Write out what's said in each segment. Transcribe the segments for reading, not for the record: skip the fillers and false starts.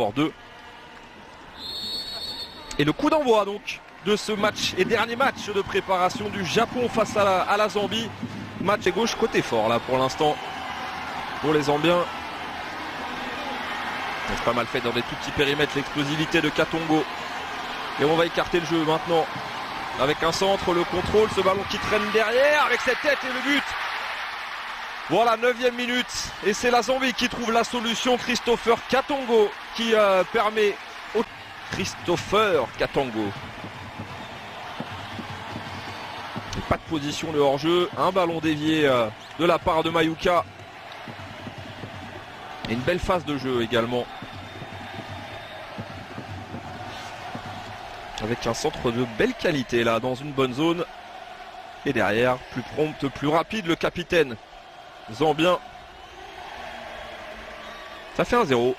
rapport 2. Et le coup d'envoi donc de ce match et dernier match de préparation du Japon face à la Zambie. Match à gauche côté fort là pour l'instant pour les Zambiens. C'est pas mal fait dans des tout petits périmètres l'explosivité de Katongo. Et on va écarter le jeu maintenant avec un centre, le contrôle, ce ballon qui traîne derrière avec cette tête et le but. Voilà, 9e minute et c'est la Zambie qui trouve la solution. Christopher Katongo qui permet au Christopher Katongo. Pas de position de hors-jeu, un ballon dévié de la part de Mayuka. Et une belle phase de jeu également. Avec un centre de belle qualité là, dans une bonne zone. Et derrière, plus prompt, plus rapide, le capitaine zambien. Ça fait 1-0.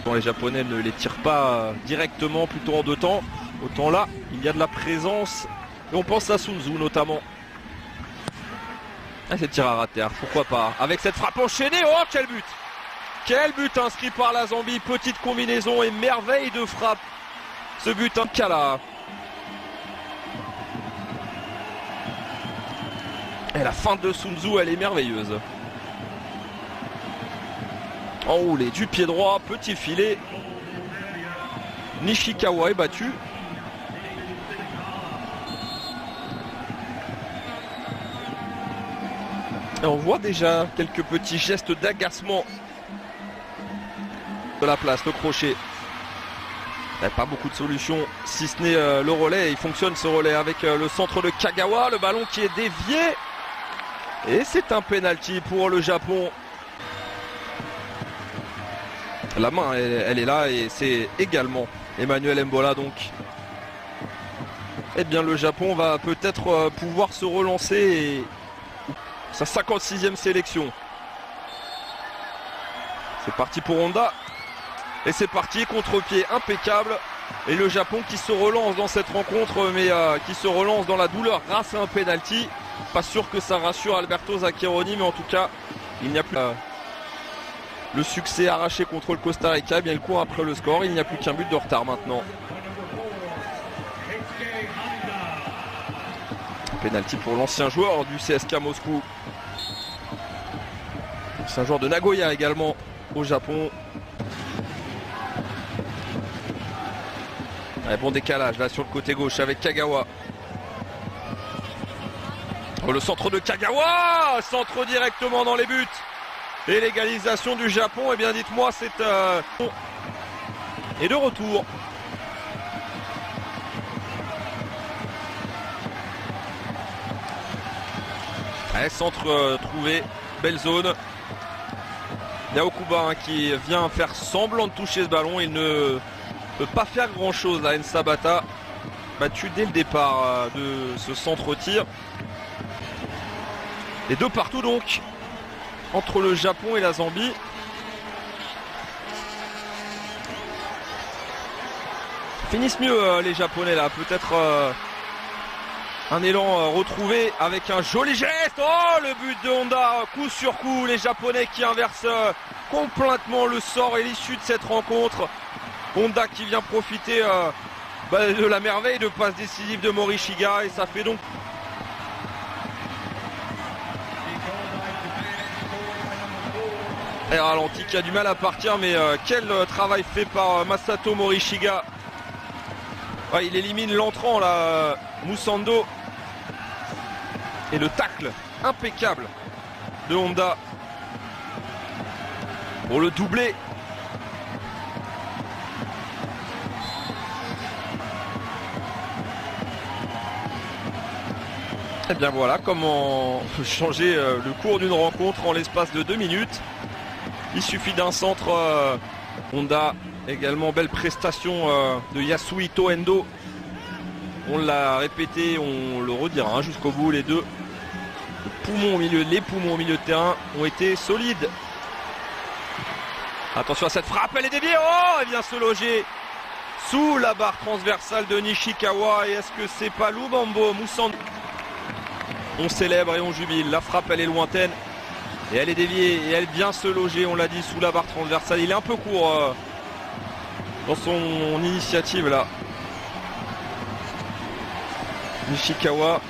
Bon, les Japonais ne les tirent pas directement, plutôt en 2 temps. Autant là, il y a de la présence. Et on pense à Sun Tzu notamment. Ah, c'est tir à ras de terre, pourquoi pas. Avec cette frappe enchaînée, oh quel but! Quel but inscrit par la Zambie. Petite combinaison et merveille de frappe. Ce but en Kala. Et la fin de Sun Tzu, elle est merveilleuse. Enroulé du pied droit, petit filet. Nishikawa est battu. Et on voit déjà quelques petits gestes d'agacement de la place, le crochet. Il n'y a pas beaucoup de solutions, si ce n'est le relais. Il fonctionne ce relais avec le centre de Kagawa, le ballon qui est dévié. Et c'est un penalty pour le Japon. La main, elle est là et c'est également Emmanuel Mbola donc. Eh bien le Japon va peut-être pouvoir se relancer et sa 56e sélection. C'est parti pour Honda. Et c'est parti, contre-pied impeccable. Et le Japon qui se relance dans cette rencontre, mais qui se relance dans la douleur grâce à un penalty. Pas sûr que ça rassure Alberto Zaccheroni, mais en tout cas, il n'y a plus le succès arraché contre le Costa Rica. Bien le coup après le score, il n'y a plus qu'un but de retard maintenant. Penalty pour l'ancien joueur du CSK Moscou. C'est un joueur de Nagoya également au Japon. Ouais, bon décalage là sur le côté gauche avec Kagawa. Oh, le centre de Kagawa, centre directement dans les buts. Et l'égalisation du Japon, eh bien dites-moi, c'est et de retour. Allez, centre trouvé, belle zone. Yaokuba qui vient faire semblant de toucher ce ballon. Il ne peut pas faire grand chose là. Nsabata battu dès le départ de ce centre-tir. Les deux partout donc entre le Japon et la Zambie. Finissent mieux les Japonais là. Peut-être un élan retrouvé avec un joli geste. Oh, le but de Honda, coup sur coup. Les Japonais qui inversent complètement le sort et l'issue de cette rencontre. Honda qui vient profiter de la merveille de passe décisive de Morishiga. Et ça fait donc... Et ralenti qui a du mal à partir, mais quel travail fait par Masato Morishiga. Ouais, il élimine l'entrant là, Musando. Et le tacle impeccable de Honda pour le doubler. Et bien voilà comment on peut changer le cours d'une rencontre en l'espace de 2 minutes. Il suffit d'un centre. Honda également, belle prestation de Yasuhito Endo. On l'a répété, on le redira jusqu'au bout. Les deux les poumons au milieu de terrain ont été solides. Attention à cette frappe, elle est déviée. Oh, elle vient se loger sous la barre transversale de Nishikawa. Et est-ce que c'est pas Lubambo Musando? On célèbre et on jubile. La frappe, elle est lointaine. Et elle est déviée et elle vient se loger, on l'a dit, sous la barre transversale. Il est un peu court dans son initiative là. Nishikawa.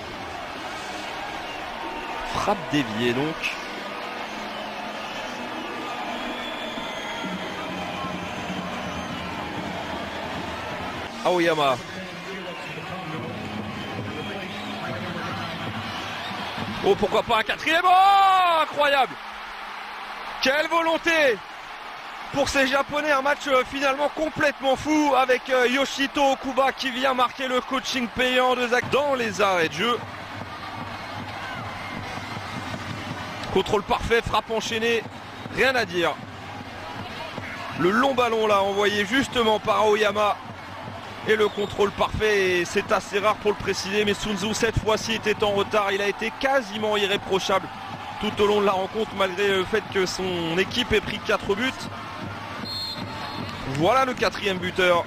Frappe déviée donc. Aoyama. Oh, pourquoi pas un quatrième. Oh, incroyable. Quelle volonté pour ces Japonais. Un match finalement complètement fou avec Yoshito Okuba qui vient marquer le coaching payant de Zach dans les arrêts de jeu. Contrôle parfait, frappe enchaînée, rien à dire. Le long ballon là envoyé justement par Aoyama. Et le contrôle parfait, et c'est assez rare pour le préciser, mais Sun Tzu cette fois-ci était en retard. Il a été quasiment irréprochable tout au long de la rencontre, malgré le fait que son équipe ait pris 4 buts. Voilà le quatrième buteur.